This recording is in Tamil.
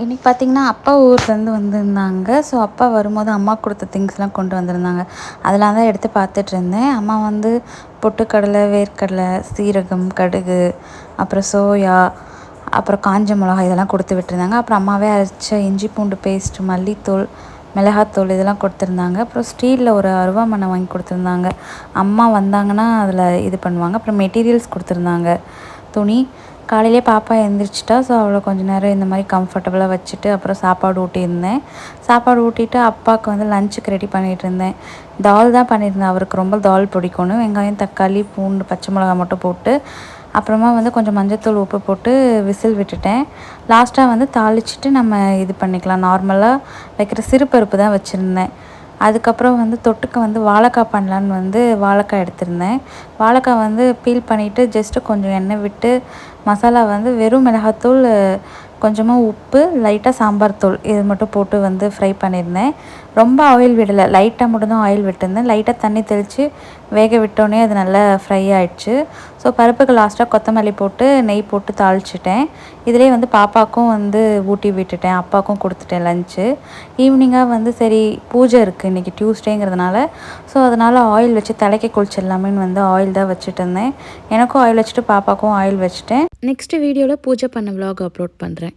இன்றைக்கி பார்த்திங்கன்னா அப்பா ஊர்லேருந்து வந்திருந்தாங்க. ஸோ அப்பா வரும்போது அம்மா கொடுத்த திங்ஸ்லாம் கொண்டு வந்திருந்தாங்க. அதெல்லாம் தான் எடுத்து பார்த்துட்ருந்தேன். அம்மா வந்து பொட்டுக்கடலை, வேர்க்கடலை, சீரகம், கடுகு, அப்புறம் சோயா, அப்புறம் காஞ்ச மிளகாய் இதெல்லாம் கொடுத்து விட்டுருந்தாங்க. அப்புறம் அம்மாவே அரைச்ச இஞ்சி பூண்டு பேஸ்ட், மல்லித்தூள், மிளகாத்தூள் இதெல்லாம் கொடுத்துருந்தாங்க. அப்புறம் ஸ்டீலில் ஒரு அருவாமனை வாங்கி கொடுத்துருந்தாங்க. அம்மா வந்தாங்கன்னா அதில் இது பண்ணுவாங்க. அப்புறம் மெட்டீரியல்ஸ் கொடுத்துருந்தாங்க. துணி காலையிலே பாப்பா எழுந்திரிச்சிட்டா. ஸோ அவளை கொஞ்சம் நேரம் இந்த மாதிரி கம்ஃபர்டபுளாக வச்சுட்டு அப்புறம் சாப்பாடு ஊட்டியிருந்தேன். சாப்பாடு ஊட்டிட்டு அப்பாவுக்கு வந்து லஞ்சுக்கு ரெடி பண்ணிகிட்டு இருந்தேன். தால் தான் பண்ணியிருந்தேன். அவருக்கு ரொம்ப தால் பிடிக்கும்னு வெங்காயம், தக்காளி, பூண்டு, பச்சை மிளகாய் மட்டும் போட்டு அப்புறமா வந்து கொஞ்சம் மஞ்சத்தூள், உப்பு போட்டு விசில் விட்டுட்டேன். லாஸ்ட்டாக வந்து தாளிச்சிட்டு நம்ம இது பண்ணிக்கலாம். நார்மலாக வைக்கிற சிறுபருப்பு தான் வச்சுருந்தேன். அதுக்கப்புறம் வந்து தொட்டுக்க வந்து வாழைக்காய் பண்ணலான்னு வந்து வாழைக்காய் எடுத்திருந்தேன். வாழைக்காய் வந்து பீல் பண்ணிவிட்டு ஜஸ்ட்டு கொஞ்சம் எண்ணெய் விட்டு மசாலா வந்து வெறும் மிளகாத்தூள், கொஞ்சமாக உப்பு, லைட்டாக சாம்பார் தூள் இது மட்டும் போட்டு வந்து ஃப்ரை பண்ணியிருந்தேன். ரொம்ப ஆயில் விடலை, லைட்டாக மட்டும்தான் ஆயில் விட்டுருந்தேன். லைட்டாக தண்ணி தெளித்து வேக விட்டோடனே அது நல்லா ஃப்ரை ஆகிடுச்சு. ஸோ பருப்புக்கு லாஸ்ட்டாக கொத்தமல்லி போட்டு நெய் போட்டு தாளிச்சிட்டேன். இதிலே வந்து பாப்பாவுக்கும் வந்து ஊட்டி விட்டுட்டேன், அப்பாவுக்கும் கொடுத்துட்டேன் லஞ்சு. ஈவினிங்காக வந்து சரி பூஜை இருக்குது இன்றைக்கி டியூஸ்டேங்கிறதுனால. ஸோ அதனால் ஆயில் வச்சு தலைக்கு குளிச்சிடலாமேன்னு வந்து ஆயில் தான் வச்சுட்டு இருந்தேன். எனக்கும் ஆயில் வச்சுட்டு பாப்பாவுக்கும் ஆயில் வச்சுட்டேன். நெக்ஸ்ட் வீடியோவில் பூஜை பண்ண விலாக் அப்லோட் பண்ணுறேன்.